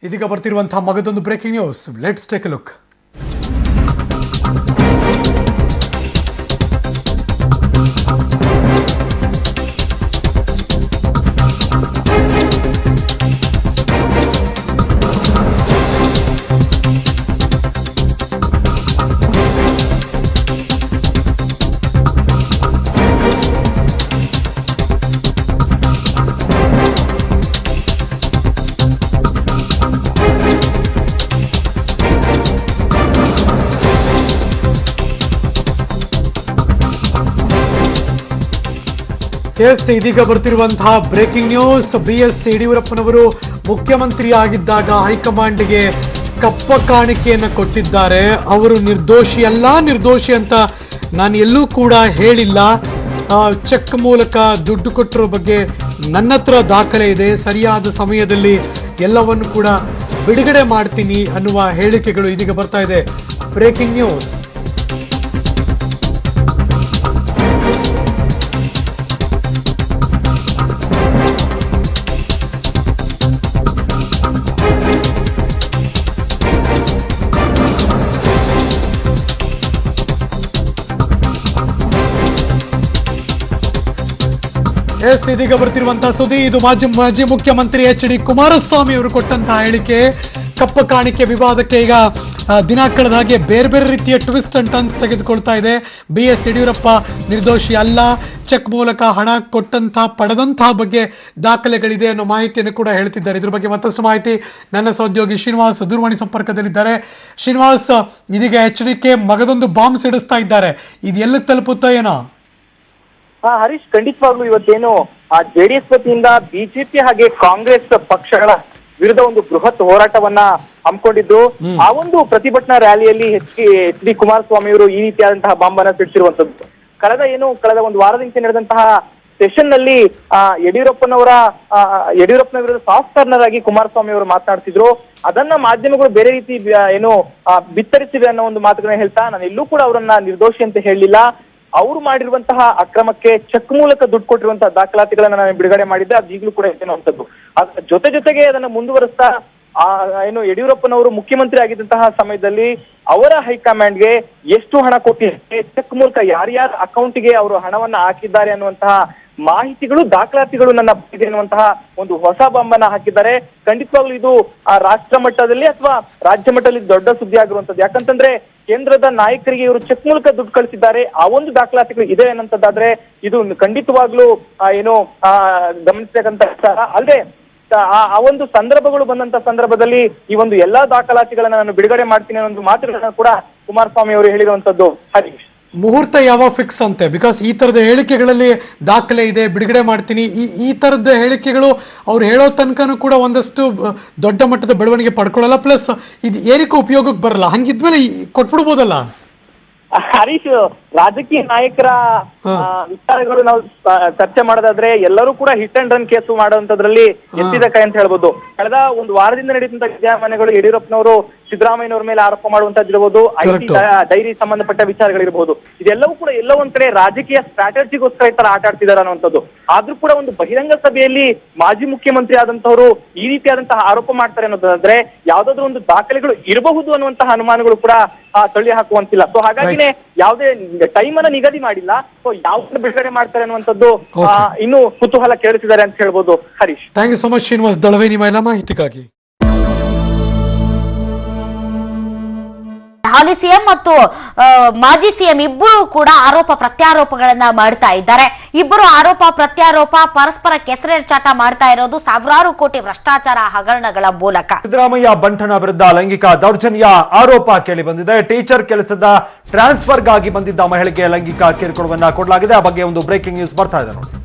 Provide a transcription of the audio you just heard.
ಇದೀಗ ಬರ್ತಿರುವಂತಹ ಮಗದೊಂದು breaking news. Let's take a look. ಇದೀಗ ಬರ್ತಿರುವಂತಹ ಬ್ರೇಕಿಂಗ್ ನ್ಯೂಸ್. BS ಯಡಿಯೂರಪ್ಪನವರು ಮುಖ್ಯಮಂತ್ರಿ ಆಗಿದ್ದಾಗ ಹೈಕಮಾಂಡ್ಗೆ ಕಪ್ಪ ಕಾಣಿಕೆಯನ್ನು ಕೊಟ್ಟಿದ್ದಾರೆ. ಅವರು ನಿರ್ದೋಷಿ ಅಂತ ನಾನು ಎಲ್ಲೂ ಕೂಡ ಹೇಳಿಲ್ಲ. ಚೆಕ್ ಮೂಲಕ ದುಡ್ಡು ಕೊಟ್ಟಿರೋ ಬಗ್ಗೆ ನನ್ನ ಹತ್ರ ದಾಖಲೆ ಇದೆ. ಸರಿಯಾದ ಸಮಯದಲ್ಲಿ ಎಲ್ಲವನ್ನು ಕೂಡ ಬಿಡುಗಡೆ ಮಾಡ್ತೀನಿ ಅನ್ನುವ ಹೇಳಿಕೆಗಳು ಇದೀಗ ಬರ್ತಾ ಇದೆ. Breaking news. ಇದೀಗ ಬರ್ತಿರುವಂತಹ ಸುದ್ದಿ. ಇದು ಮಾಜಿ ಮುಖ್ಯಮಂತ್ರಿ HD ಕುಮಾರಸ್ವಾಮಿ ಅವರು ಕೊಟ್ಟಂತಹ ಹೇಳಿಕೆ. ಕಪ್ಪ ಕಾಣಿಕೆ ವಿವಾದಕ್ಕೆ ಈಗ ದಿನ ಕಳೆದ ಹಾಗೆ ಬೇರೆ ಬೇರೆ ರೀತಿಯ ಟ್ವಿಸ್ಟ್ ಅಂಡ್ ಟರ್ನ್ಸ್ ತೆಗೆದುಕೊಳ್ತಾ ಇದೆ. BS ಯಡಿಯೂರಪ್ಪ ನಿರ್ದೋಷಿ ಅಲ್ಲ, ಚೆಕ್ ಮೂಲಕ ಹಣ ಪಡೆದಂತಹ ಬಗ್ಗೆ ದಾಖಲೆಗಳಿದೆ ಅನ್ನೋ ಮಾಹಿತಿಯನ್ನು ಕೂಡ ಹೇಳ್ತಿದ್ದಾರೆ. ಇದ್ರ ಬಗ್ಗೆ ಮತ್ತಷ್ಟು ಮಾಹಿತಿ ನನ್ನ ಸಹೋದ್ಯೋಗಿ ಶ್ರೀನಿವಾಸ್ ದೂರವಾಣಿ ಸಂಪರ್ಕದಲ್ಲಿದ್ದಾರೆ. ಶ್ರೀನಿವಾಸ್, ಇದೀಗ HDK ಮಗದೊಂದು ಬಾಂಬ್ ಸಿಡಿಸ್ತಾ ಇದ್ದಾರೆ. ಇದು ಎಲ್ಲಿಗೆ ತಲುಪುತ್ತಾ ಏನೋ? ಹರೀಶ್, ಖಂಡಿತವಾಗ್ಲೂ ಇವತ್ತೇನು JDS ವತಿಯಿಂದ ಬಿಜೆಪಿ ಹಾಗೆ ಕಾಂಗ್ರೆಸ್ ಪಕ್ಷಗಳ ವಿರುದ್ಧ ಒಂದು ಬೃಹತ್ ಹೋರಾಟವನ್ನ ಹಮ್ಮಿಕೊಂಡಿದ್ದು, ಆ ಒಂದು ಪ್ರತಿಭಟನಾ ರ್ಯಾಲಿಯಲ್ಲಿ HD ಕುಮಾರಸ್ವಾಮಿ ಅವರು ಈ ರೀತಿಯಾದಂತಹ ಬಾಂಬ್ ಅನ್ನ ಸಿಡಿಸಿರುವಂತದ್ದು. ಕಳೆದ ಒಂದು ವಾರದಿಂದ ನಡೆದಂತಹ ಸೆಷನ್ ನಲ್ಲಿ ಯಡಿಯೂರಪ್ಪನವರ ವಿರುದ್ಧ ಸಾಫ್ಟ್ ಕಾರ್ನರ್ ಆಗಿ ಕುಮಾರಸ್ವಾಮಿ ಅವರು ಮಾತನಾಡ್ತಿದ್ರು. ಅದನ್ನ ಮಾಧ್ಯಮಗಳು ಬೇರೆ ರೀತಿ ಬಿತ್ತರಿಸಿವೆ ಅನ್ನೋ ಒಂದು ಮಾತುಗಳನ್ನ ಹೇಳ್ತಾ, ನಾನು ಎಲ್ಲೂ ಕೂಡ ಅವರನ್ನ ನಿರ್ದೋಷಿ ಅಂತ ಹೇಳಲಿಲ್ಲ. ಅವರು ಮಾಡಿರುವಂತಹ ಅಕ್ರಮಕ್ಕೆ ಚೆಕ್ ಮೂಲಕ ದುಡ್ಡು ಕೊಟ್ಟಿರುವಂತಹ ದಾಖಲಾತಿಗಳನ್ನ ನಾನು ಬಿಡುಗಡೆ ಮಾಡಿದ್ದೆ. ಅದು ಈಗಲೂ ಕೂಡ ಇರುವಂತದ್ದು. ಜೊತೆಗೆ ಅದನ್ನ ಮುಂದುವರಿಸ್ತಾ ಯಡಿಯೂರಪ್ಪನವರು ಮುಖ್ಯಮಂತ್ರಿ ಆಗಿದ್ದಂತಹ ಸಮಯದಲ್ಲಿ ಅವರ ಹೈಕಮಾಂಡ್ಗೆ ಎಷ್ಟು ಹಣ ಕೊಟ್ಟಿದ್ದಾರೆ, ಚೆಕ್ ಮೂಲಕ ಯಾರ್ಯಾರ ಅಕೌಂಟ್ಗೆ ಅವರು ಹಣವನ್ನ ಹಾಕಿದ್ದಾರೆ ಅನ್ನುವಂತಹ ಮಾಹಿತಿಗಳು, ದಾಖಲಾತಿಗಳು ನನ್ನ ಇದೆ ಅನ್ನುವಂತಹ ಒಂದು ಹೊಸ ಬಾಂಬನ್ನ ಹಾಕಿದ್ದಾರೆ. ಖಂಡಿತವಾಗ್ಲೂ ಇದು ರಾಷ್ಟ್ರ ಮಟ್ಟದಲ್ಲಿ ಅಥವಾ ರಾಜ್ಯ ಮಟ್ಟದಲ್ಲಿ ದೊಡ್ಡ ಸುದ್ದಿ ಆಗಿರುವಂತದ್ದು. ಯಾಕಂತಂದ್ರೆ ಕೇಂದ್ರದ ನಾಯಕರಿಗೆ ಇವರು ಚೆಕ್ ಮೂಲಕ ದುಡ್ಡು ಕಳಿಸಿದ್ದಾರೆ, ಆ ಒಂದು ದಾಖಲಾತಿಗಳು ಇದೆ ಅನ್ನೋಂಥದ್ದಾದ್ರೆ ಇದು ಖಂಡಿತವಾಗ್ಲೂ ಗಮನಿಸಬೇಕಂತ ವಿಚಾರ. ಅಲ್ಲದೆ ಆ ಒಂದು ಸಂದರ್ಭಗಳು ಬಂದಂತ ಸಂದರ್ಭದಲ್ಲಿ ಈ ಒಂದು ಎಲ್ಲಾ ದಾಖಲಾತಿಗಳನ್ನ ನಾನು ಬಿಡುಗಡೆ ಮಾಡ್ತೀನಿ ಅನ್ನೋ ಒಂದು ಮಾತುಗಳನ್ನ ಕೂಡ ಕುಮಾರಸ್ವಾಮಿ ಅವರು ಹೇಳಿರುವಂತದ್ದು. ಹರೀಶ್, ಮುಹೂರ್ತ ಯಾವಾಗ ಫಿಕ್ಸ್ ಅಂತೆ? ಬಿಕಾಸ್ ಈ ತರದ ಹೇಳಿಕೆಗಳಲ್ಲಿ ದಾಖಲೆ ಇದೆ, ಬಿಡುಗಡೆ ಮಾಡ್ತೀನಿ, ಈ ತರದ ಹೇಳಿಕೆಗಳು ಅವ್ರು ಹೇಳೋ ತನಕನೂ ಕೂಡ ಒಂದಷ್ಟು ದೊಡ್ಡ ಮಟ್ಟದ ಬೆಳವಣಿಗೆ ಪಡ್ಕೊಳ್ಳಲ್ಲ. ಪ್ಲಸ್ ಇದು ಏನಕ್ಕೂ ಉಪಯೋಗಕ್ಕೆ ಬರಲ್ಲ. ಹಂಗಿದ್ಮೇಲೆ ಕೊಟ್ಬಿಡ್ಬೋದಲ್ಲ? ಹರೀಶ್, ರಾಜಕೀಯ ನಾಯಕರ ವಿಚಾರಗಳು ನಾವು ಚರ್ಚೆ ಮಾಡೋದಾದ್ರೆ ಎಲ್ಲರೂ ಕೂಡ ಹಿಟ್ ಅಂಡ್ ರನ್ ಕೇಸು ಮಾಡುವಂತದ್ರಲ್ಲಿ ಎತ್ತಿದ ಕೈ ಅಂತ ಹೇಳ್ಬೋದು. ಕಳೆದ ಒಂದು ವಾರದಿಂದ ನಡೆಯುವಂತಹ ವಿದ್ಯಮಾನಗಳು ಯಡಿಯೂರಪ್ಪನವರು ಸಿದ್ದರಾಮಯ್ಯನವರ ಮೇಲೆ ಆರೋಪ ಮಾಡುವಂತದ್ದಿರ್ಬೋದು, IT ಡೈರಿ ಸಂಬಂಧಪಟ್ಟ ವಿಚಾರಗಳಿರ್ಬೋದು, ಇದೆಲ್ಲವೂ ಕೂಡ ಎಲ್ಲೋ ಒಂದ್ ಕಡೆ ರಾಜಕೀಯ ಸ್ಟ್ರಾಟಜಿಗೋಸ್ಕರ ಈ ತರ ಆಟ ಆಡ್ತಿದ್ದಾರೆ ಅನ್ನುವಂಥದ್ದು. ಆದ್ರೂ ಕೂಡ ಒಂದು ಬಹಿರಂಗ ಸಭೆಯಲ್ಲಿ ಮಾಜಿ ಮುಖ್ಯಮಂತ್ರಿ ಆದಂತವರು ಈ ರೀತಿಯಾದಂತಹ ಆರೋಪ ಮಾಡ್ತಾರೆ ಅನ್ನೋದಾದ್ರೆ ಯಾವ್ದಾದ್ರು ಒಂದು ದಾಖಲೆಗಳು ಇರಬಹುದು ಅನ್ನುವಂತಹ ಅನುಮಾನಗಳು ಕೂಡ ತಳ್ಳಿ ಹಾಕುವಂತಿಲ್ಲ. ಸೊ ಹಾಗಾಗಿನೇ ಯಾವುದೇ ಟೈಮ್ ಅನ್ನ ನಿಗದಿ ಮಾಡಿಲ್ಲ. ಸೊ ಯಾವ್ದನ್ನ ಬಿಡುಗಡೆ ಮಾಡ್ತಾರೆ ಅನ್ನುವಂಥದ್ದು ಇನ್ನೂ ಕುತೂಹಲ ಕೇಳಿಸಿದ್ದಾರೆ ಅಂತ ಹೇಳ್ಬೋದು. Harish, thank you so much Srinivas Dalave ನಿಮ್ಮ ಎಲ್ಲ ಮಾಹಿತಿಗಾಗಿ. ಹಾಲಿ ಸಿಎಂ ಮತ್ತು ಮಾಜಿ ಸಿಎಂ ಇಬ್ಬರು ಕೂಡ ಆರೋಪ ಪ್ರತ್ಯಾರೋಪಗಳನ್ನ ಮಾಡ್ತಾ ಇದ್ದಾರೆ. ಇಬ್ಬರು ಆರೋಪ ಪ್ರತ್ಯಾರೋಪ ಪರಸ್ಪರ ಕೆಸರೆಚಾಟ ಮಾಡ್ತಾ ಇರೋದು ಸಾವಿರಾರು ಕೋಟಿ ಭ್ರಷ್ಟಾಚಾರ ಹಗರಣಗಳ ಮೂಲಕ. ಸಿದ್ದರಾಮಯ್ಯ ಬಂಟನ ವಿರುದ್ಧ ಲೈಂಗಿಕ ದೌರ್ಜನ್ಯ ಆರೋಪ ಕೇಳಿ ಬಂದಿದೆ. ಟೀಚರ್ ಕೆಲಸದ ಟ್ರಾನ್ಸ್ಫರ್ಗಾಗಿ ಬಂದಿದ್ದ ಮಹಿಳೆಗೆ ಲೈಂಗಿಕ ಕಿರುಕುಳವನ್ನ ಕೊಡಲಾಗಿದೆ. ಆ ಬಗ್ಗೆ ಒಂದು ಬ್ರೇಕಿಂಗ್ ನ್ಯೂಸ್ ಬರ್ತಾ ಇದೆ ನೋಡಿ.